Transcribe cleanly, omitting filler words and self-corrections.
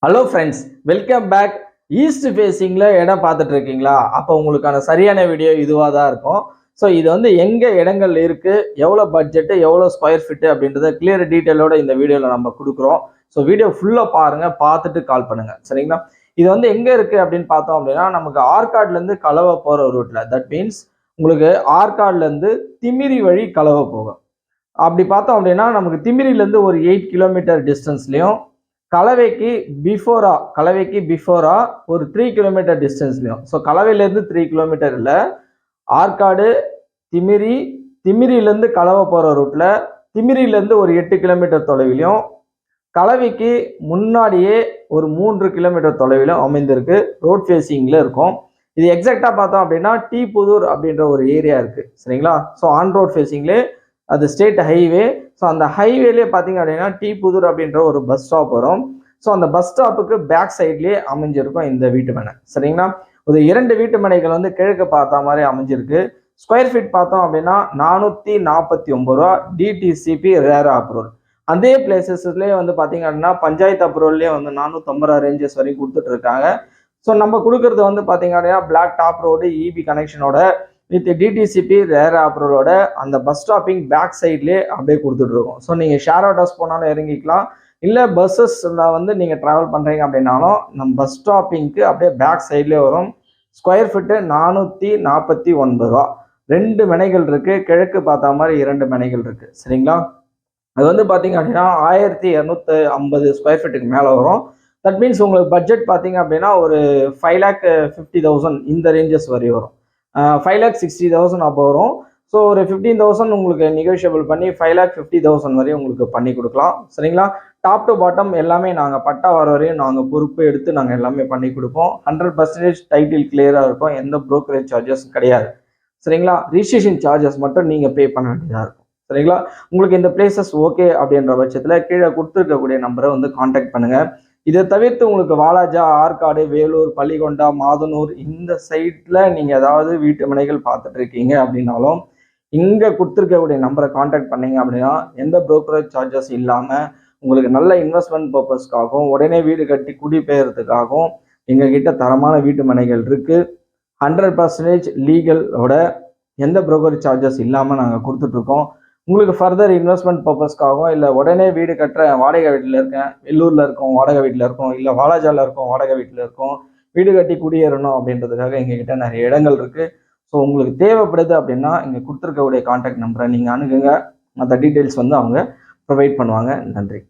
Hello friends, welcome back. East ஃபேஸிங்கில் இடம் பார்த்துட்டு இருக்கீங்களா? அப்போ உங்களுக்கான சரியான வீடியோ இதுவாக தான் இருக்கும். ஸோ இது வந்து எங்கே இடங்கள் இருக்குது, எவ்வளோ பட்ஜெட்டு, எவ்வளோ ஸ்கொயர் ஃபீட்டு அப்படின்றத கிளியர் டீட்டெயிலோட இந்த வீடியோவில் நம்ம கொடுக்குறோம். ஸோ வீடியோ ஃபுல்லாக பாருங்கள், பார்த்துட்டு கால் பண்ணுங்கள், சரிங்களா? இது வந்து எங்கே இருக்குது அப்படின்னு பார்த்தோம் அப்படின்னா, நமக்கு ஆற்காட்லேருந்து கலவை போகிற ரூட்டில். தட் மீன்ஸ் உங்களுக்கு ஆற்காட்லேருந்து திமிரி வழி கலவை போகும். அப்படி பார்த்தோம் அப்படின்னா நமக்கு திமிரிலேருந்து ஒரு 8 கிலோமீட்டர் டிஸ்டன்ஸ்லையும், கலவைக்கு பிஃபோரா ஒரு 3 கிலோமீட்டர் டிஸ்டன்ஸ்லையும். ஸோ கலவையிலேருந்து 3 கிலோமீட்டர் இல்லை, ஆற்காடு திமிரி, திமிரியிலேருந்து கலவை போகிற ரூட்டில் திமிரியிலேருந்து ஒரு 8 கிலோமீட்டர் தொலைவிலையும், கலவைக்கு முன்னாடியே ஒரு 3 கிலோமீட்டர் தொலைவிலும் அமைந்திருக்கு. ரோட் ஃபேஸிங்கில் இருக்கும். இது எக்ஸாக்டாக பார்த்தோம் அப்படின்னா டீபுதூர் அப்படின்ற ஒரு ஏரியா இருக்குது, சரிங்களா? ஸோ ஆன் ரோட் ஃபேஸிங்லேயே அது ஸ்டேட் ஹைவே. ஸோ அந்த ஹைவேலேயே பார்த்தீங்க அப்படின்னா டீபுதூர் அப்படின்ற ஒரு பஸ் ஸ்டாப் வரும். ஸோ அந்த பஸ் ஸ்டாப்புக்கு பேக் சைட்லேயே அமைஞ்சிருக்கும் இந்த வீட்டு மனை, சரிங்களா? ஒரு 2 வீட்டு மனைகள் வந்து கிழக்கு பார்த்த மாதிரி அமைஞ்சிருக்கு. ஸ்கொயர் ஃபீட் பார்த்தோம் அப்படின்னா 449 ரூபா டிடிசிபி ரேரா அப்ரூவல். அதே பிளேசஸ்லேயே வந்து பார்த்தீங்க அப்படின்னா பஞ்சாயத்து அப்ரூவல்லேயே வந்து 450 ரூபா ரேஞ்சஸ் வரைக்கும் கொடுத்துட்டு இருக்காங்க. ஸோ நம்ம கொடுக்கறது வந்து பார்த்தீங்க அப்படின்னா பிளாக் டாப் ரோடு இபி கனெக்ஷனோட வித் டிடிசிபி ரேரா அப்ரூவலோட அந்த பஸ் ஸ்டாப்பிங் பேக் சைட்லேயே அப்படியே கொடுத்துட்ருக்கோம். ஸோ நீங்கள் ஷேர் ஆட்டோஸ் போனாலும் இறங்கிக்கலாம், இல்லை பஸ்ஸஸில் வந்து நீங்கள் ட்ராவல் பண்ணுறீங்க அப்படின்னாலும் நம்ம பஸ் ஸ்டாப்பிங்க்கு அப்படியே பேக் சைட்லேயே வரும். ஸ்கொயர் ஃபீட்டு 449 ரூபா. 2 மனைகள் இருக்குது, கிழக்கு பார்த்த மாதிரி 2 மனைகள் இருக்குது, சரிங்களா? அது வந்து பார்த்தீங்க அப்படின்னா 1250 ஸ்கொயர் ஃபீட்டுக்கு மேலே வரும். தட் மீன்ஸ் உங்களுக்கு பட்ஜெட் பார்த்தீங்க அப்படின்னா ஒரு 5,50,000 இந்த ரேஞ்சஸ் வரை வரும். 5,60,000 அப்போ வரும். ஸோ ஒரு 15,000 உங்களுக்கு நெகோஷியபிள் பண்ணி 5,50,000 வரையும் உங்களுக்கு பண்ணி கொடுக்கலாம், சரிங்களா? டாப் டு பாட்டம் எல்லாமே நாங்கள் பட்டா வர வரையும் நாங்கள் பொறுப்பு எடுத்து நாங்கள் எல்லாமே பண்ணி கொடுப்போம். 100% டைட்டில் கிளியராக இருக்கும், எந்த ப்ரோக்கரேஜ் சார்ஜஸ் கிடையாது, சரிங்களா? ரிஜிஸ்ட்ரேஷன் சார்ஜஸ் மட்டும் நீங்கள் பே பண்ண வேண்டியதாக இருக்கும், சரிங்களா? உங்களுக்கு இந்த பிளேசஸ் ஓகே அப்படின்ற பட்சத்தில் கீழே கொடுத்துருக்கக்கூடிய நம்பரை வந்து காண்டாக்ட் பண்ணுங்கள். இதை தவிர்த்து உங்களுக்கு வாலாஜா, ஆற்காடு, வேலூர், பள்ளிகொண்டா, மாதனூர் இந்த சைட்டில் நீங்கள் ஏதாவது வீட்டு மனைகள் பார்த்துட்டு இருக்கீங்க அப்படின்னாலும் இங்கே கொடுத்துருக்கக்கூடிய நம்பரை காண்டாக்ட் பண்ணீங்க அப்படின்னா எந்த ப்ரோக்கரேஜ் சார்ஜஸ் இல்லாமல் உங்களுக்கு நல்ல இன்வெஸ்ட்மெண்ட் பர்பஸ்க்காகவும் உடனே வீடு கட்டி குடிபெயர்றதுக்காகவும் எங்ககிட்ட தரமான வீட்டு மனைகள் இருக்குது. 100% லீகலோட எந்த ப்ரோக்கரேஜ் சார்ஜஸ் இல்லாமல் நாங்கள் கொடுத்துட்ருக்கோம். உங்களுக்கு ஃபர்தர் இன்வெஸ்ட்மெண்ட் பர்பஸ்க்காகவும், இல்லை உடனே வீடு கட்டுற வாடகை வீட்டில் இருக்கேன், வெள்ளூரில் இருக்கோம் வாடகை வீட்டில் இருக்கோம், இல்லை வாலாஜாவில் இருக்கோம் வாடகை வீட்டில் இருக்கோம், வீடு கட்டி குடியேறணும் அப்படின்றதுக்காக எங்ககிட்ட நிறைய இடங்கள் இருக்குது. ஸோ உங்களுக்கு தேவைப்படுது அப்படின்னா இங்கே கொடுத்துருக்கக்கூடிய கான்டாக்ட் நம்பரை நீங்கள் அணுகுங்க. மற்ற டீட்டெயில்ஸ் வந்து அவங்க ப்ரொவைட் பண்ணுவாங்க. நன்றி.